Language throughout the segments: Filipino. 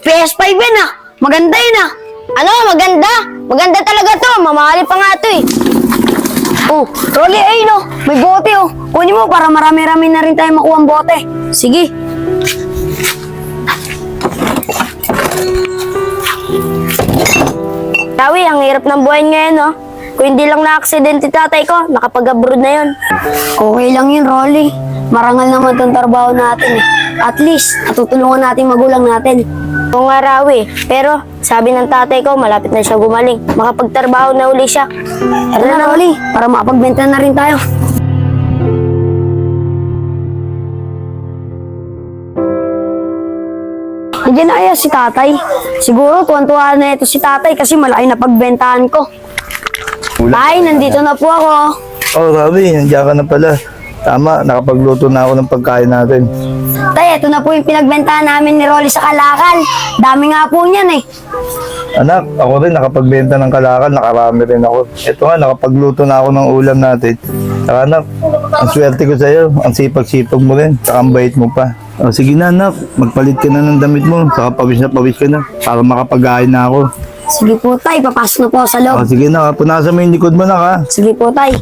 PS5 yan ah. Maganda yun ah. Ano, maganda? Maganda talaga to. Mamahali pa nga to eh. Oh, Rolly, ayun oh. May bote oh. Kunin mo para marami-rami na rin tayo makuha ang bote. Sige. Tawi, ang hirap ng buhay ngayon, no? Kung hindi lang na-aksidente tatay ko, nakapag-abroad na yun. Okay lang yun, Rolly. Marangal naman itong trabaho natin eh. At least, natutulungan natin magulang natin. Oo nga, Rawi. Pero, sabi ng tatay ko, malapit na siya gumaling. Makapagtrabaho na uli siya. Tara na, Rolly, para makapagbenta na rin tayo. Nandiyan na kaya si tatay. Siguro tuwan-tuwa na ito si tatay kasi malaki na pagbentahan ko. Tay, nandito na po ako. Oh, Ravi, nandiyan ka na pala. Tama, nakapagluto na ako ng pagkain natin. Tay, ito na po yung pinagbentahan namin ni Rolly sa Kalakal. Dami nga po niyan eh. Anak, ako rin nakapagbenta ng kalakal, nakarami rin ako. Ito nga, nakapagluto na ako ng ulam natin. Saka anak, ang swerte ko sa'yo, ang sipag-sipag mo rin, saka ang bait mo pa. O, sige na anak, magpalit ka na ng damit mo, saka pawis na pawis ka na, para makapag-ain na ako. Sige po tay, papasok na po ako sa loob. O, sige na, punasan mo yung likod mo na ha. Sige po tay.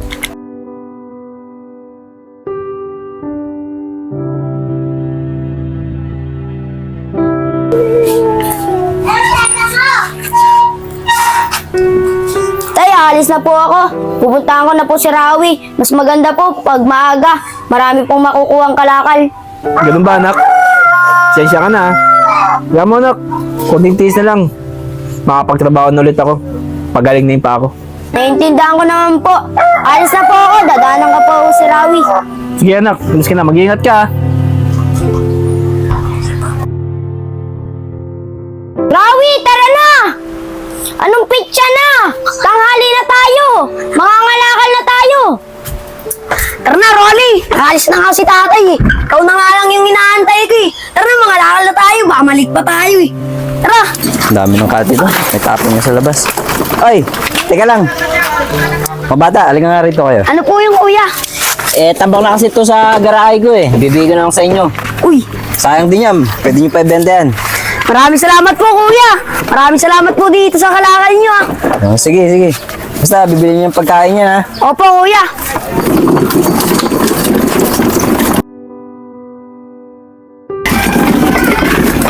Tay, alis na po ako. Pupuntahan ko na po si Rawi. Mas maganda po pag maaga. Marami pong makukuha ang kalakal. Ganun ba, anak? Sensya ka na, ha? Kaya mo, anak. Kunting tiis na lang. Makapagtrabaho na ulit ako. Pagaling na yung pa ako. Naiintindihan ko naman po. Alis na po ako. Dadaanan ka po si Rawi. Sige, anak. Tulis ka na. Mag-iingat ka, ha? Rawi, tara na! Anong pitsa na? Tanghali na tayo. Mangangalakal na tayo. Tara na, Rolly. Nakalis na nga si tatay eh. Ikaw na nga lang yung inaantay ko eh. Tara na, mga lakal na tayo. Baka malik pa tayo eh. Tara. Ang dami ng kati to. May tapon niya sa labas. Ay, teka lang. Mga bata, alin nga rito kayo. Ano po yung kuya? Tambak na kasi ito sa garahe ko eh. Bibigyan na lang sa inyo. Uy, Sayang din yan. Pwede nyo pa ibenta yan. maraming salamat po kuya. Maraming salamat po dito sa kalakal niyo ah. Oh, sige, sige. Basta, bibili niyo yung pagkain niya, ha? Opo kuya.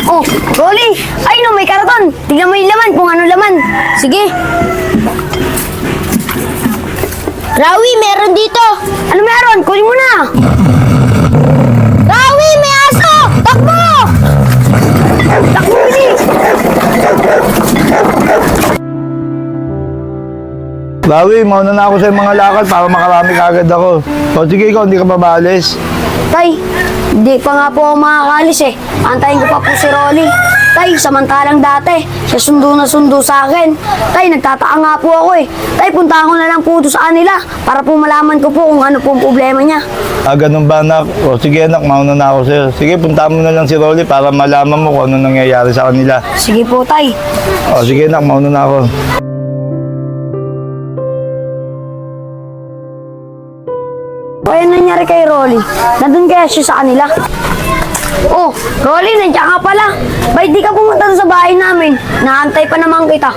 Oh, Rolly. Ay no, may karaton. Tignan mo yung laman kung ano laman. Sige. Rawi, meron dito. Ano meron? Kunin mo na. Rawi, may aso! Takbo! Takbo bilis. Ravi, mauna na ako sa mga lakal para makarami kagad ako. O sige ikaw, hindi ka mabalis. Tay, hindi pa nga po ako makakalis eh. Antayin ko pa po si Rolly. Tay, samantalang dati, siya sundo na sundo sa akin. Tay, nagtataka nga po ako eh. Tay, puntahan ko na lang po ito sa kanila para po malaman ko po kung ano po ang problema niya. Ah, ganun ba anak? O sige anak, mauna na ako sa'yo. Sige, punta mo na lang si Rolly para malaman mo kung ano nangyayari sa kanila. Sige po, Tay. O sige anak, mauna na ako. Kaya nangyari kay Rolly? Nandun kaya siya sa kanila? Oh, Rolly, nandiyan ka pala. Ba't di ka pumunta sa bahay namin? Naantay pa naman kita.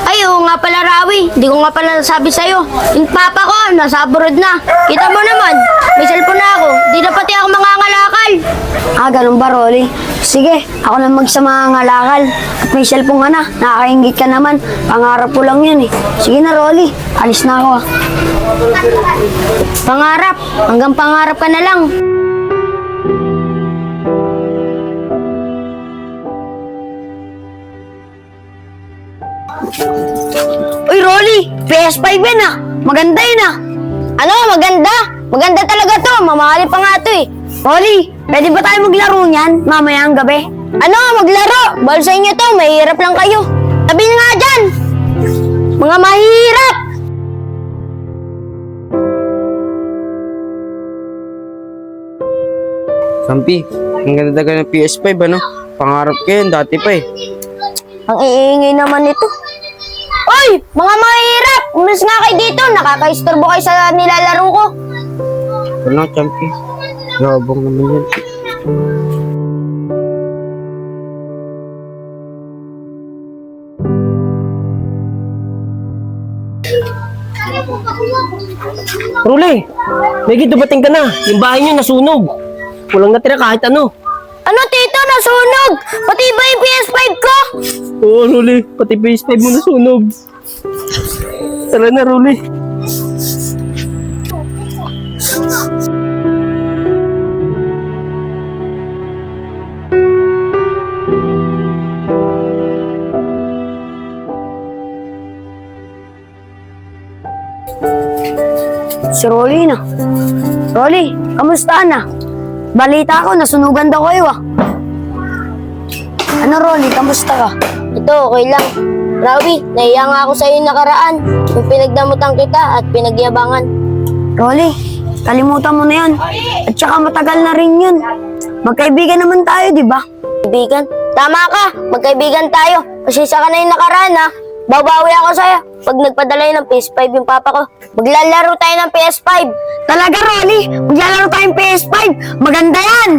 Ay, oo nga pala, Rawi. Hindi ko nga pala nasabi sa'yo. Yung papa ko, nasa abroad na. Kita mo naman, may cellphone na ako. Di na pati ako mangangalakal. Ah, ganun ba, Rolly? Sige, ako na magsama ang halakal. At may cellphone ka na. Nakakaingit ka naman. Pangarap ko lang yan eh. Sige na, Rolly. Alis na ako ah. Pangarap. Hanggang pangarap ka na lang. Uy, Rolly! PS5 yan ah! Maganda yun ah! Ano, maganda? Maganda talaga to. Mamahali pa nga to eh. Rolly, pwede ba tayo maglaro niyan mamaya ang gabi? Ano, maglaro? Bawal sa inyo to. Mahirap lang kayo. Sabihin nga dyan. Mga mahirap. Sampi, ang ganda talaga ng PS5, ano? Pangarap ko yun, dati pa eh. Ang iingay naman ito. Oy, mga mahirap! Umalis nga kayo dito. Nakakaistorbo kayo sa nilalaro ko. Ano, Champi? Yabang naman yan. Rolly, may dumating ka na. Yung bahay niyo nasunog. Walang natira kahit ano. Ano, tito? Nasunog! Pati ba yung PS5 ko? Oo, Rolly. Pati PS5 mo nasunog. Tara na, Rolly. Si Rolly na. Rolly, kamusta na? Balita ko, nasunugan daw kayo ah. Ano Rolly, kamusta ka? Ito, okay lang. Rawi, nahiya nga ako sa iyo nakaraan. Yung pinagdamutan kita at pinagyabangan. Rolly, kalimutan mo na yun. At saka matagal na rin yun. Magkaibigan naman tayo, di ba? Kaibigan? Tama ka, magkaibigan tayo. Pasisa ka na yung nakaraan ha. Babawi ako sa'yo pag nagpadala yun ng PS5 yung papa ko. Maglalaro tayo ng PS5. Talaga, Rolly, maglalaro tayong PS5. Maganda yan.